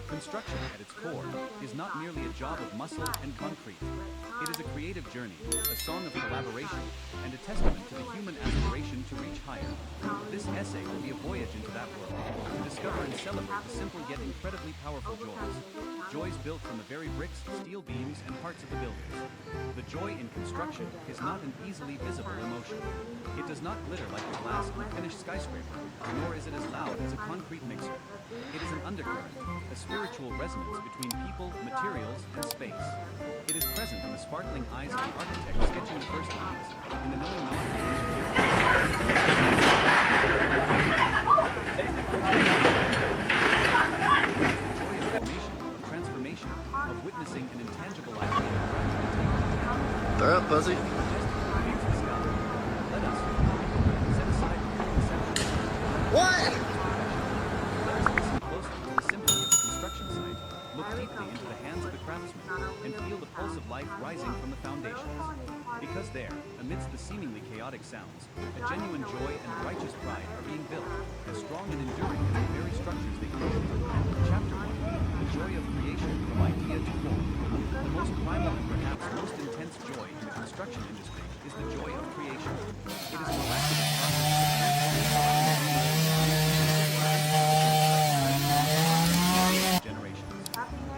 Construction, at its core, is not merely a job of muscle and concrete. It is a creative journey, a song of collaboration, and a testament to the human aspiration to reach higher. This essay will be a voyage into that world, to discover and celebrate the simple yet incredibly powerful joys. Joys built from the very bricks, steel beams, and hearts of the builders. The joy in construction is not an easily visible emotion. It does not glitter like the glass of a finished skyscraper, nor is it as loud as a concrete mixer. It is an undercurrent, a spiritual resonance between people, materials, and space. It is present in the sparkling eyes of the architect sketching the first lines, in the knowing mind of the engineer. Transformation, of witnessing an intangible idea. They're up, Buzzy. Let us set aside conception. What? Let us listen closely to the symphony of the construction site, look deeply into the hands of the craftsman, and feel the pulse of life rising from the foundations. Because there, amidst the seemingly chaotic sounds, a genuine joy and righteous pride are being built, as strong and enduring as the very structures they create. Chapter 1. The joy of creation from idea to form. The most primal and perhaps most intense joy in the construction industry is the joy of creation. It is a miraculous process generations.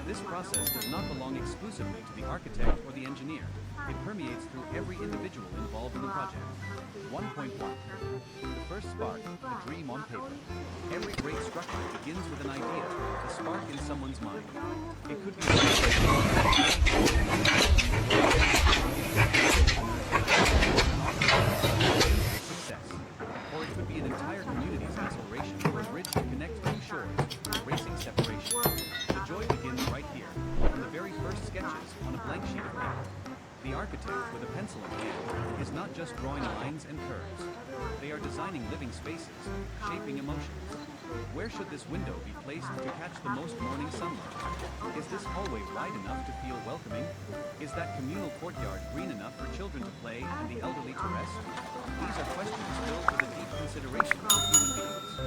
This process does not belong exclusively to the architect or the engineer. It permeates through every individual involved in the project. 1.1. The first spark, the dream on paper. Every great structure begins with an idea, a spark in someone's mind. It could be success, or it could be an entire community's aspiration for a bridge to connect two shores, erasing separation. The joy begins right here, from the very first sketches on a blank sheet of paper. The architect, with a pencil in hand, is not just drawing lines and curves. They are designing living spaces, shaping emotions. Where should this window be placed to catch the most morning sunlight? Is this hallway wide enough to feel welcoming? Is that communal courtyard green enough for children to play and the elderly to rest? These are questions filled with a deep consideration for human beings.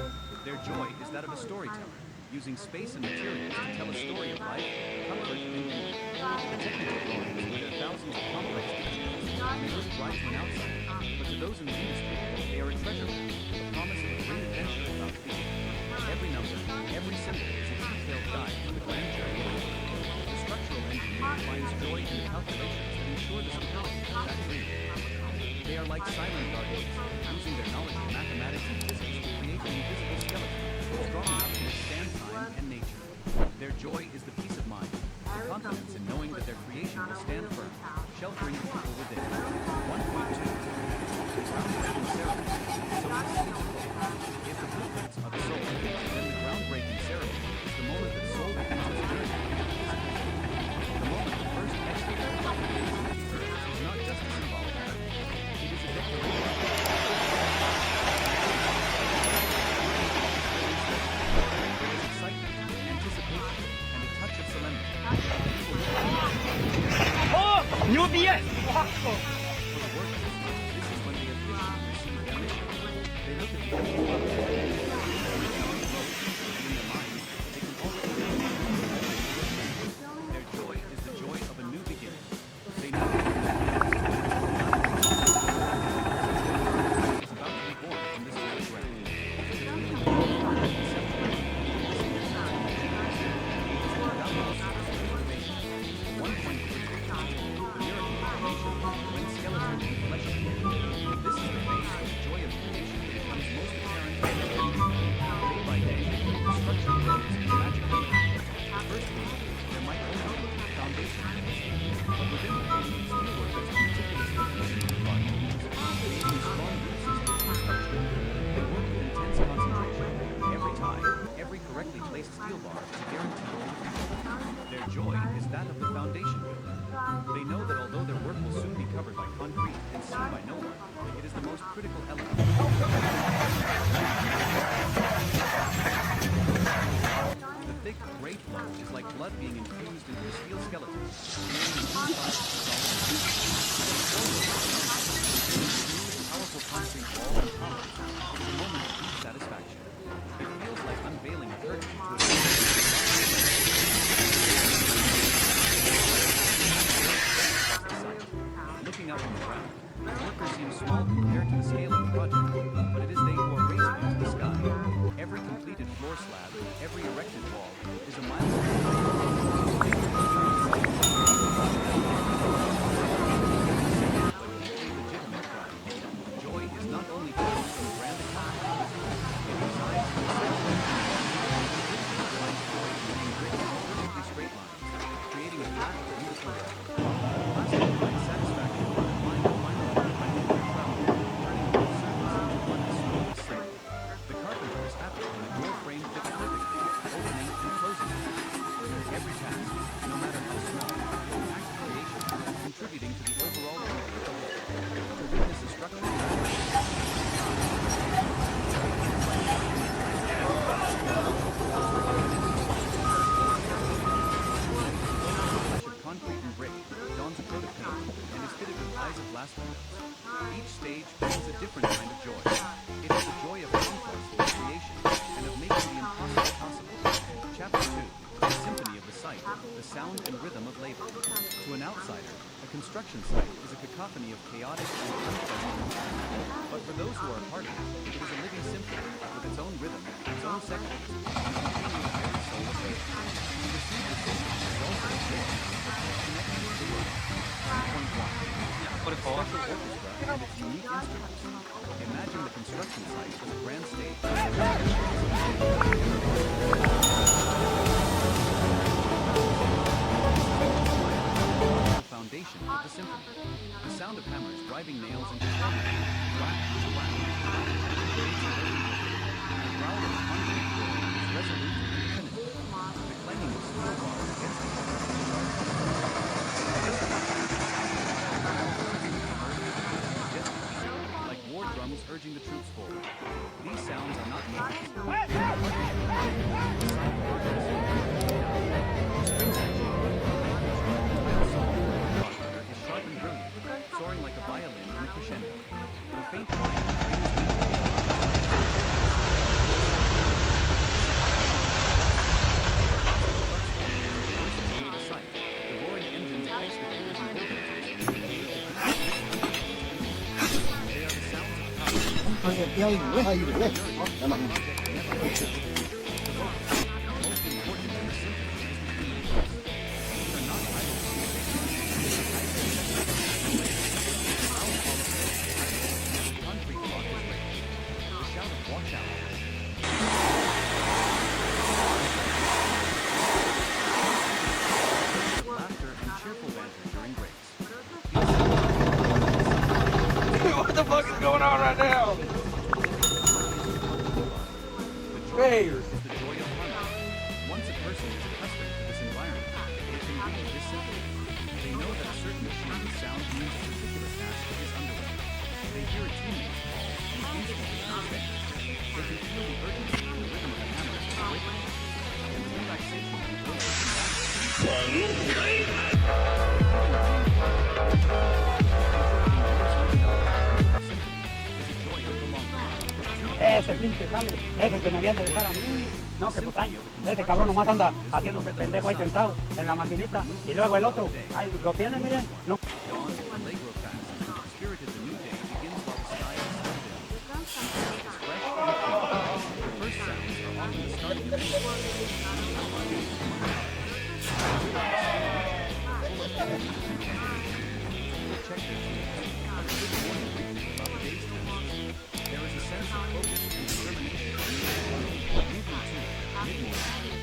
Their joy is that of a storyteller, using space and materials to tell a story of life, comfort, and beauty. The technical drawings, with their thousands of complex details, may look dry to an outsider, but to those in the industry, they are a treasure map, the promise of a great adventure without fear. Every number, every symbol is a detailed guide for the grand journey. The structural engineer finds joy in the calculations that ensure the stability of that dream. They are like silent guardians, using their knowledge of mathematics and physics to create an invisible skeleton, strong enough to withstand time and nature. Their joy is the peace of mind, the confidence in knowing that their creation will stand firm, sheltering the people within. 1.2. Groundbreaking ceremony. So if the blueprints are the soul, then the groundbreaking ceremony is the moment that soul begins its journey. The moment the first excavator of the earth is not just a symbolic act. It is a declaration. There is excitement, anticipation, and a touch of solemnity. Oh, 牛逼！ For the workers, this is when they officially receive their mission. They look at the construction site is a cacophony of chaotic and unpleasant movements. But for those who are a part of it, it is a living symphony with its own rhythm, its own sections, and containing the very soul of it. To receive the system is also a gift, connected to the world. Point one. Special orchestra and its unique instruments. Imagine the construction site as a grand stage. Foundation of the symphony. The sound of hammers driving nails into stone. Whack, whack. Creates a rhythm. The growl of a concrete floor is resolute and definitive. The clanging of steel bars against each other is sharp. Like war drums urging the troops forward. These sounds are not noise. Sharp and brilliant, soaring like a violin in a crescendo. The faint whine the sight. The roaring engines pulse the gears and voltages. They are the sounds of power. Most important in the symphony is the communication. These are not idle concrete block is raised. The shout of watch out. Laughter and cheerful banter during breaks. What the fuck is going on right now? Hey! Is the joy of harmony. Once a person is accustomed to this environment, they can read this symphony. They know that a certain machine's sound means a particular task is underway. They hear a teammate call and instantly understand. They can feel the urgency and rhythm of the hammers to break it. And the relaxation and growth of Ese pinche sale, ese que me habían de dejar a mí, no, que putaño. Ese cabrón nomás anda haciendo el pendejo ahí sentado en la maquinita. Y luego el otro, ahí lo tiene, miren. No. dawn, Allegro fast. Spirited the new day begins while the sky is still dim. It's fresh and clean. The first sounds are often the starting of check their tools. Good morning briefing about the day's tasks. There is a sense of focus and determination. Moving to mid-morning,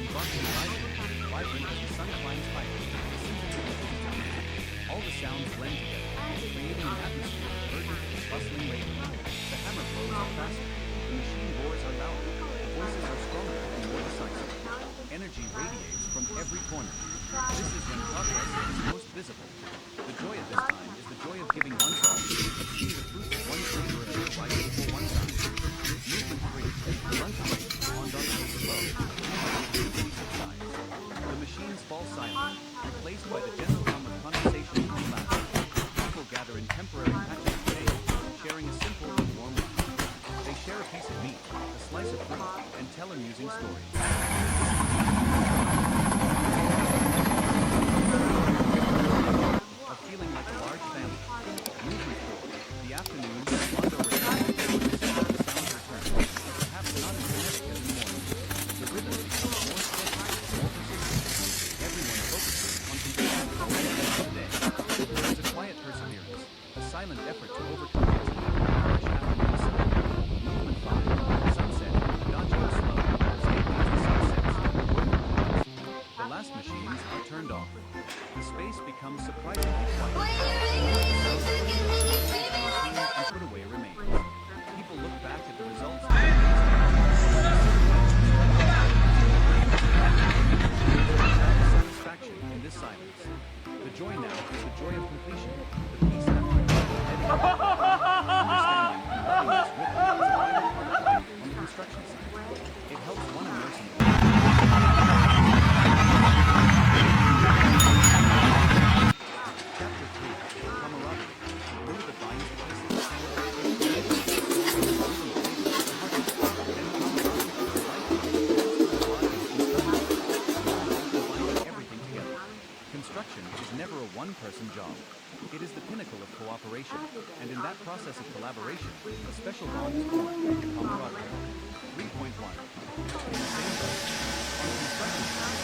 embarking rising, vibrant as the sun climbs higher. All the sounds blend together, creating an atmosphere of urgent, bustling labor. The hammer blows are faster, the machine roars are louder, the voices are stronger and more decisive. Energy radiates from every corner. This is when progress is most visible. The joy of this time is the joy of giving one's all, of seeing the fruits of one's labor and rising before one's eyes. Movement free, lunch break, on the below. Subsides. The machines fall silent, replaced by the general hum of conversation and laughter. People gather in temporary patches of day, sharing a simple and warm meal. They share a piece of meat, a slice of fruit, and tell amusing stories. Of feeling like a large family. Movement forward. The afternoon has wander around the sound returns. Perhaps not as kinetic as in the morning. The rhythm becomes more steady, more persistent. Everyone focuses on completing the whole of the day. There is a quiet perseverance, a silent effort to overcome fatigue and harsh afternoon sun. Movement 5. Sunset. Dodging the slow. Stay past the sunsets. separation, and in that process of collaboration, a special bond is born, camaraderie. 3.1. In the same way, on the construction side,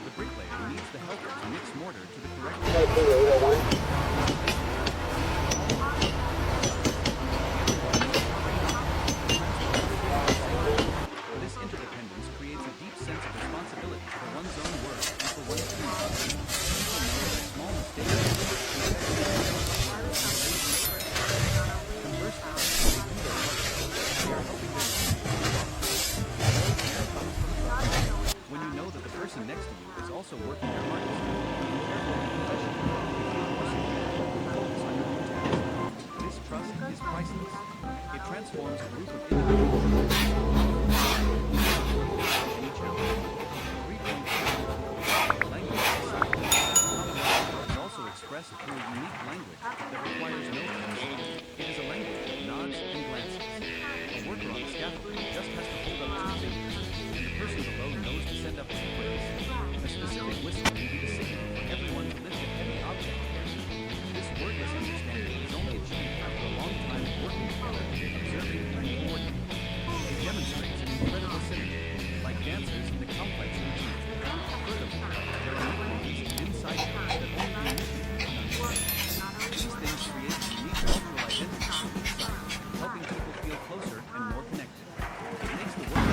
the bricklayer needs the helper to mix mortar to the correct This interdependence creates a deep sense of responsibility for one's own work and for one's team. People know that small mistakes can affect Conversely, when they do their work, they are helping their team. When you know that the person next to you is also working their hardest, being careful and professional, you feel more secure and focus on your own task. This trust is priceless. It transforms a group of individuals any challenge. 3.2. Language is also expressed through a unique language that requires no translation. It is a language of nods and glances. A worker on the scaffolding just has to hold up 2 fingers, and the person below knows to send up 2 quips. A specific whistle can be the signal for everyone to lift a heavy object together. This wordless understanding is only achieved after a long time of working together, observing and coordinating. It demonstrates an incredible synergy, like dancers in a complex routine. Furthermore, there are nicknames and inside jokes that only the initiated can understand. These things create a unique cultural identity to each site, helping people feel closer and more connected. It makes the work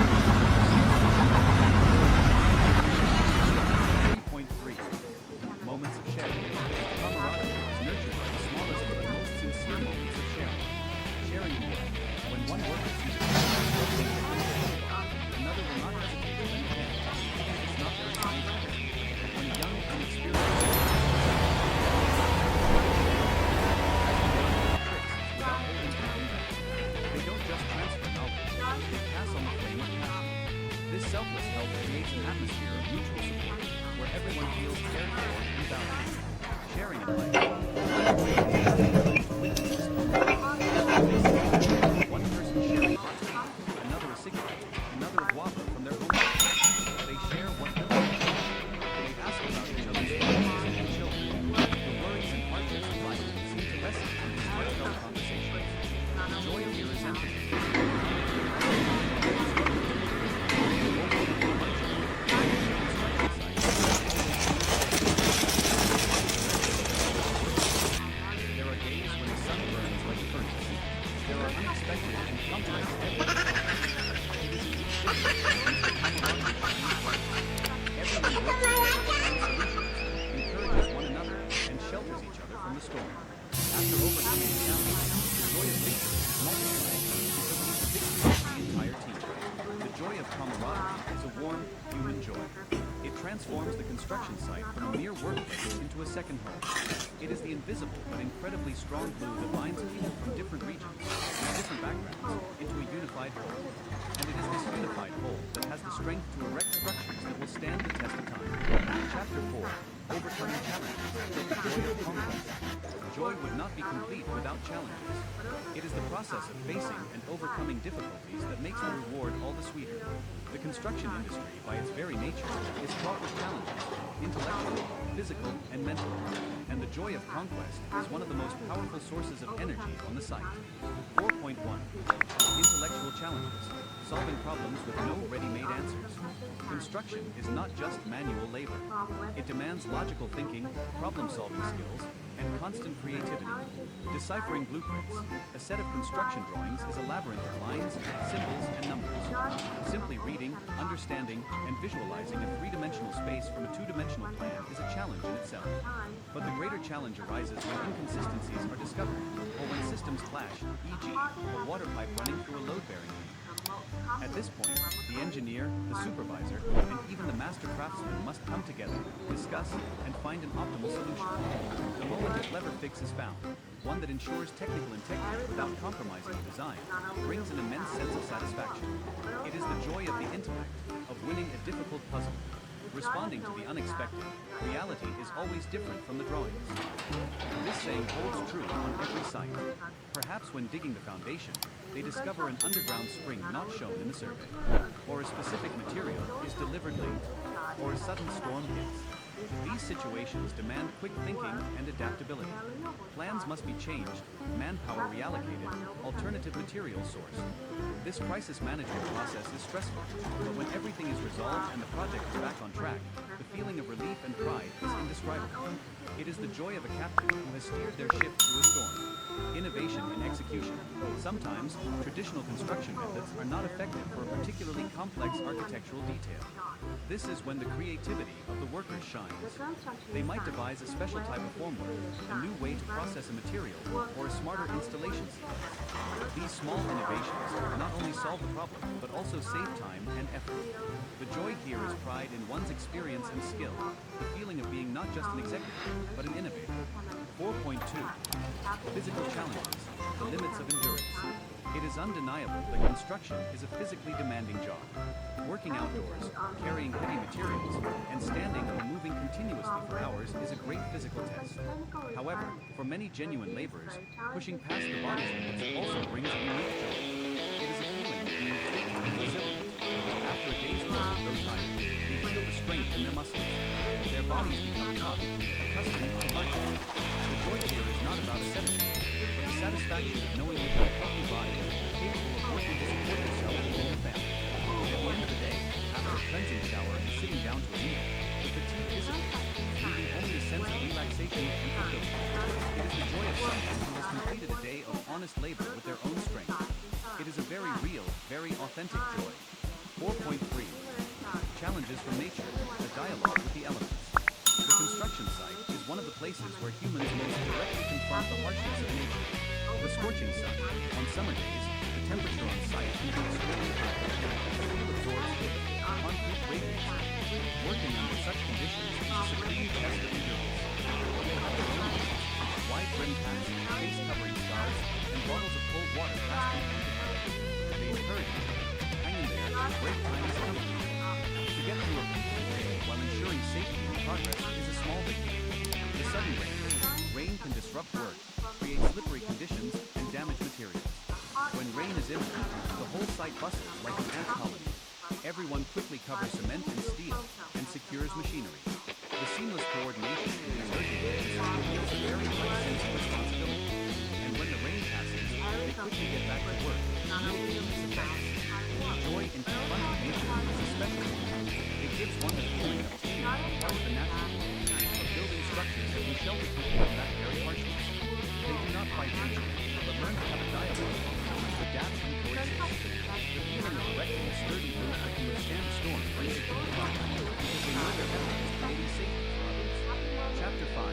3.3. Moments of sharing. Camaraderie is nurtured by the smallest but the most sincere moments of sharing. Sharing in work. When one worker sees a another will not hesitate to lend a hand. It's not their nature. When young and experienced without holding anything back. They don't just transfer knowledge, they pass on the flame of passion. This selfless help creates an atmosphere of mutual support, where everyone feels cared for and valued. Sharing in life. One person sharing hot tea, another a cigarette, another a guava from their home. They share what they like. They ask about each other's families and children. The worries and hardships of life seem to lessen in these heartfelt conversations. The joy of your resentment. There are days when the sun burns like a furnace. There are unexpected and complex deadlines. It is each different the camaraderie everyone works together to find solutions, encourages one another, and shelters each other from the storm. After overcoming the challenge, the joy of victory is multiplied because it is the victory of the entire team. The joy of camaraderie is a warm, human joy. It transforms the construction site from a mere workplace into a second home. It is the invisible but incredibly strong glue that binds people from different regions and different backgrounds into a unified whole. And it is this unified whole that has the strength to erect structures that will stand the test of time. Chapter 4. Overcoming challenges. The joy of conquest. Joy would not be complete without challenges. It is the process of facing and overcoming difficulties that makes the reward all the sweeter. The construction industry, by its very nature, is fraught with challenges, intellectual, physical, and mental. And the joy of conquest is one of the most powerful sources of energy on the site. 4.1. Intellectual challenges. Solving problems with no ready-made answers. Construction is not just manual labor. It demands logical thinking, problem-solving skills, and constant creativity. Deciphering blueprints. A set of construction drawings is a labyrinth of lines, symbols, and numbers. Simply reading, understanding, and visualizing a three-dimensional space from a two-dimensional plan is a challenge in itself. But the greater challenge arises when inconsistencies are discovered, or when systems clash, e.g., a water pipe running through a load-bearing unit. At this point, the engineer, the supervisor, and even the master craftsman must come together, discuss, and find an optimal solution. The moment a clever fix is found, one that ensures technical integrity without compromising the design, brings an immense sense of satisfaction. It is the joy of the intellect, of winning a difficult puzzle. Responding to the unexpected, reality is always different from the drawings. This saying holds true on every site. Perhaps when digging the foundation, they discover an underground spring not shown in the survey, or a specific material is delivered late, or a sudden storm hits. These situations demand quick thinking and adaptability. Plans must be changed, manpower reallocated, alternative materials sourced. This crisis management process is stressful, but when everything is resolved and the project is back on track, the feeling of relief and pride is indescribable. It is the joy of a captain who has steered their ship through a storm. Innovation in execution. Sometimes, traditional construction methods are not effective for a particularly complex architectural detail. This is when the creativity of the workers shines. They might devise a special type of formwork, a new way to process a material, or a smarter installation sequence. These small innovations not only solve the problem, but also save time and effort. The joy here is pride in one's experience and skill, the feeling of being not just an executive, but an innovator. 4.2. Physical challenges, the limits of endurance. It is undeniable that construction is a physically demanding job. Working outdoors, carrying heavy materials, and standing or moving continuously for hours is a great physical test. However, for many genuine laborers, pushing past the body's limits also brings a unique joy. It is a feeling of being fit and resilient. After a day's work of those tired, they feel the strength in their muscles. Their bodies become tough, accustomed to hardship. The joy here is not about asceticism, but the satisfaction of knowing you have a healthy body, capable of working to support yourself and your family. At the end of the day, after a cleansing shower and sitting down to a meal, the fatigue dissipates, leaving only a sense of relaxation and fulfillment. It is the joy of someone who has completed a day of honest labor with their own strength. It is a very real, very authentic joy. 4.3. Challenges from nature, a dialogue with the elements. The construction site is one of the places where humans most directly confront the harshness of nature. The scorching sun. On summer days, the temperature on site can be extremely high. Steel absorbs heat, concrete radiates. Working under such conditions is a supreme test of endurance. People have their own needs, wide brim hats, face covering scarves, and bottles of cold water passed from hand to hand. They encourage you. Hang in there, break time is coming. To get through a peaceful day while ensuring safety and progress is a small victory. The sudden rain. Rain can disrupt work, create slippery conditions, and damage materials. When rain is imminent, the whole site bustles like an ant colony. Everyone quickly covers cement and steel and secures machinery. The seamless coordination in these urgent days reveals a very high sense of responsibility. And when the rain passes, they quickly get back to work, mitigating its effects. Joy in confronting nature is a special one. It gives one the feeling of taking part of the natural world, of building structures that will shelter people from that very harshness. They do not fight nature, but learn to have a dialogue, adapt and coexist. The feeling of erecting a sturdy roof that can withstand a storm brings a deep pride, because they know their effort is creating safety for others. Chapter 5.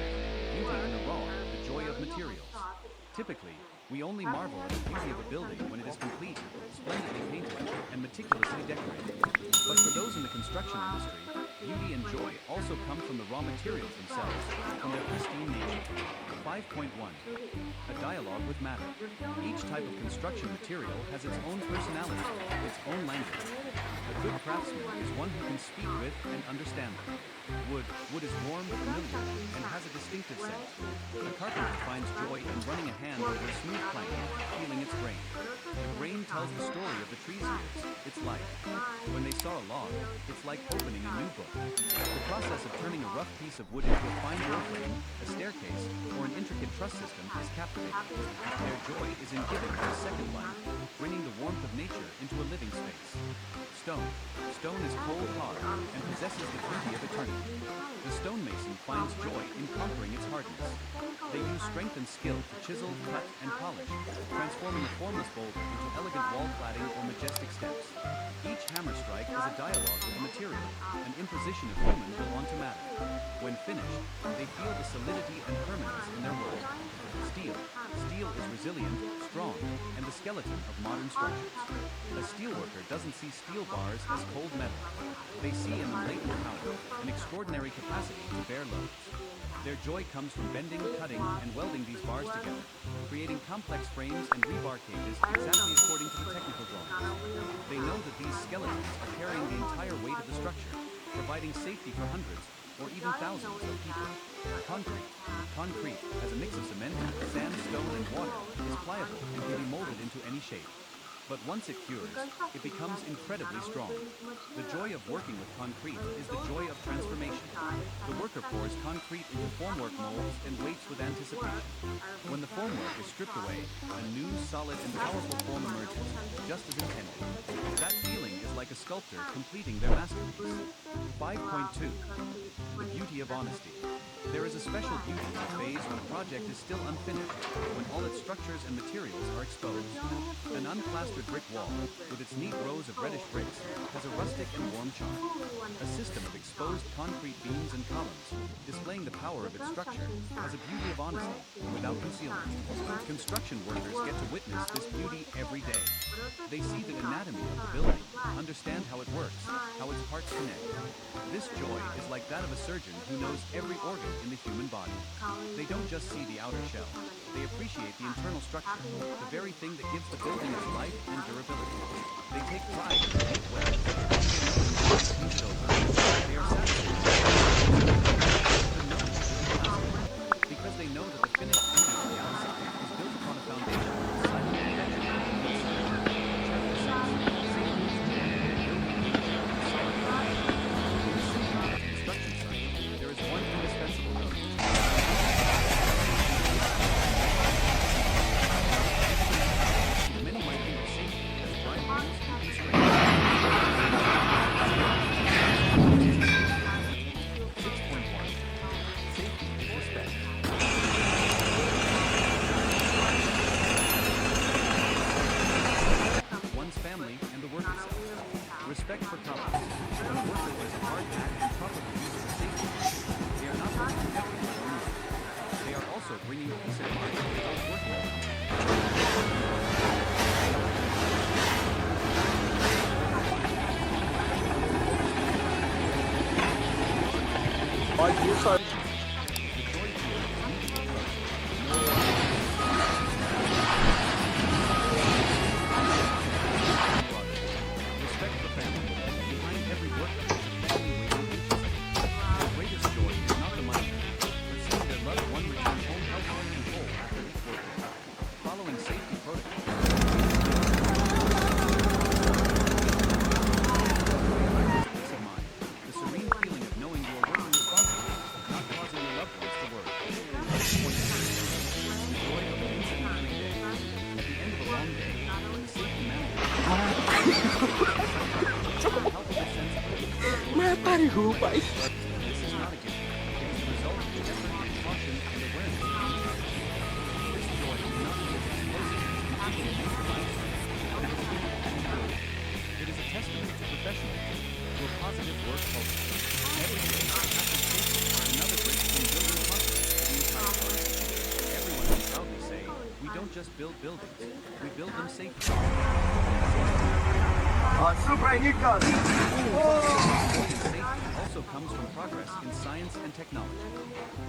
Beauty in the raw, the joy of materials. Typically, we only marvel at the beauty of a building when it is complete, splendidly painted, and meticulously decorated. But for those in the construction industry, beauty and joy also come from the raw materials themselves, from their pristine nature. 5.1. A dialogue with matter. Each type of construction material has its own personality, its own language. A good craftsman is one who can speak with and understand them. Wood is warm, familiar, and has a distinctive scent. A carpenter finds joy in running a hand over a smooth plank, feeling its grain. The grain tells the story of the tree's years, its life. When they saw a log, it's like opening a new book. The process of turning a rough piece of wood into a fine door frame, a staircase, or an intricate truss system is captivating. Their joy is in giving it a second life, bringing the warmth of nature into a living space. Stone. Stone is cold hard and possesses the beauty of eternity. The stonemason finds joy in conquering its hardness. They use strength and skill to chisel, cut, and polish, transforming a formless boulder into elegant wall cladding or majestic steps. Each hammer strike is a dialogue with the material, an imposition of human will onto matter. When finished, they feel the solidity and permanence in their work. Steel. Steel is resilient, strong, and the skeleton of modern structures. A steelworker doesn't see steel bars as cold metal. They see in them latent power, an extraordinary capacity to bear loads. Their joy comes from bending, cutting, and welding these bars together, creating complex frames and rebar cages exactly according to the technical drawings. They know that these skeletons are carrying the entire weight of the structure, providing safety for hundreds or even thousands of people. Concrete. Concrete, as a mix of cement, sand, stone, and water, is pliable and can be molded into any shape. But once it cures, it becomes incredibly strong. The joy of working with concrete is the joy of transformation. The worker pours concrete into formwork molds and waits with anticipation. When the formwork is stripped away, a new, solid, and powerful form emerges, just as intended. That feeling is like a sculptor completing their masterpiece. 5.2. The beauty of honesty. There is a special beauty in the phase when a project is still unfinished, when all its structures and materials are exposed. An unplastered brick wall, with its neat rows of reddish bricks, has a rustic and warm charm. A system of exposed concrete beams and columns, displaying the power of its structure, has a beauty of honesty, without concealment. Construction workers get to witness this beauty every day. They see the anatomy of the building, understand how it works, how its parts connect. This joy is like that of a surgeon who knows every organ in the human body. They don't just see the outer shell. They appreciate the internal structure, the very thing that gives the building its life and durability. They take pride in the paint well. They are satisfied because they know that the finished beauty on the outside is built upon a foundation of silent perfection. There is one indispensable note. Many might think of safety as bright rules and constraints. 6.1. Safety is respect. One's family and the work itself. Respect for colleagues. When a worker wears a hard hat and properly uses a safety net, they are not only protecting their own life, they are also bringing peace of mind to those working with them. Respect for family. Behind every worker is a family waiting anxiously. Their greatest joy is not the money, but seeing their loved one return home healthy and whole after each workday. Following safety protocols. Peace of mind. The serene feeling of knowing you are working responsibly, not causing your loved ones to worry. The joy of an incident-free day. At the end of a long day, when the safety manager this is not a gift. It is the result of effort, caution, and awareness of detail. This joy is not just explosive, it is It is a testament to professionalism, to a positive work culture. Every day, happens safely, another breakthrough in building confidence for the entire project. Everyone can proudly say, we don't just build buildings, we build them safely. Safety also comes from progress in science and technology.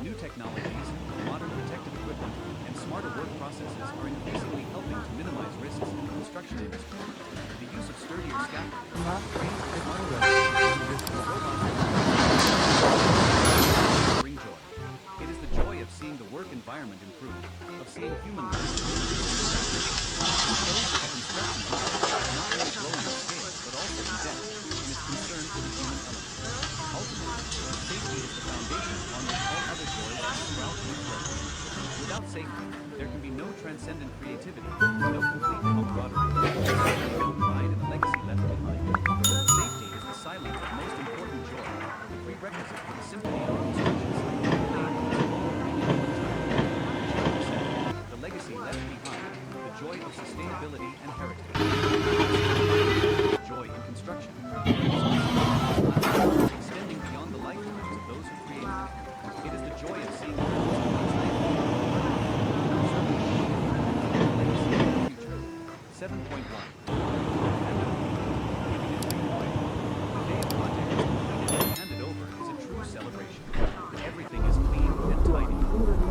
New technologies, modern protective equipment, and smarter work processes are increasingly helping to minimize risks in the construction industry. The use of sturdier scaffolding, cranes, and robots bring joy. It is the joy of seeing the work environment improve, of seeing human life not only growing in scale, but also in depth, in its concern for the human element. Ultimately, safety is the foundation on which all other joys sprout and grow. Without safety, there can be no transcendent creativity, no complete camaraderie, no pride in the legacy left behind. Safety is the silent but most important joy, the prerequisite for the symphony of construction site. The legacy left behind, the joy of sustainability and heritage. Joy in construction. Extending beyond the lifetimes of those who created it. It is the joy of seeing the future. 7.1. The day a project is completed and handed over is a true celebration. Everything is clean and tidy.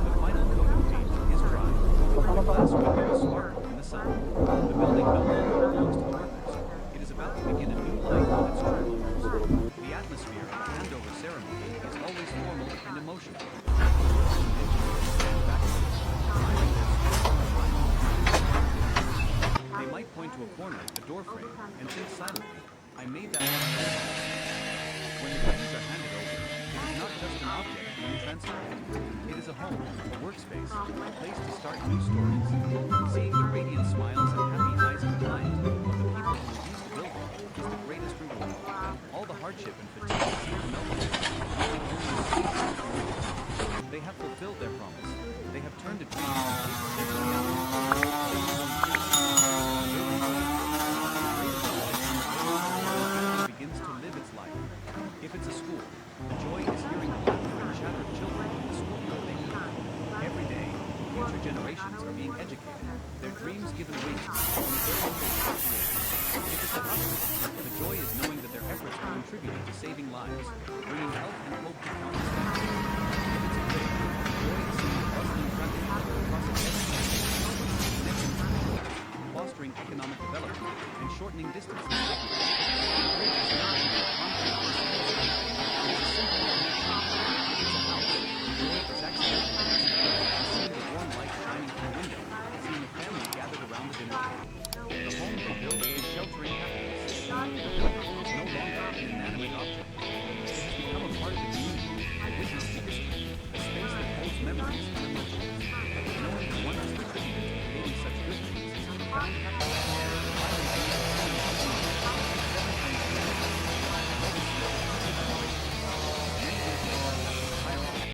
The final coat of paint is dry. The glass windows sparkle in the sun. The building no longer belongs to the workers. It is about to begin a new life with its true owners. The atmosphere of the handover ceremony is always formal and emotional. They might point to a corner frame and think silently, I made that. When the keys are handed over, it is not just an object being transformed. It is a home, a workspace, a place to start new stories. Seeing the radiant smiles and happy eyes of the client, of the people who used to build it, is the greatest reward. All the hardship and fatigue seem to melt away. They have fulfilled their promise. They have turned a dream into reality. Begins to live its life. If it's a school, the joy is hearing the laughter and chatter of children in the school building. Every day, future generations are being educated, their dreams given wings, and their hopes. If it's a hospital, the joy is knowing that their efforts are contributing to saving lives, bringing health and hope to countless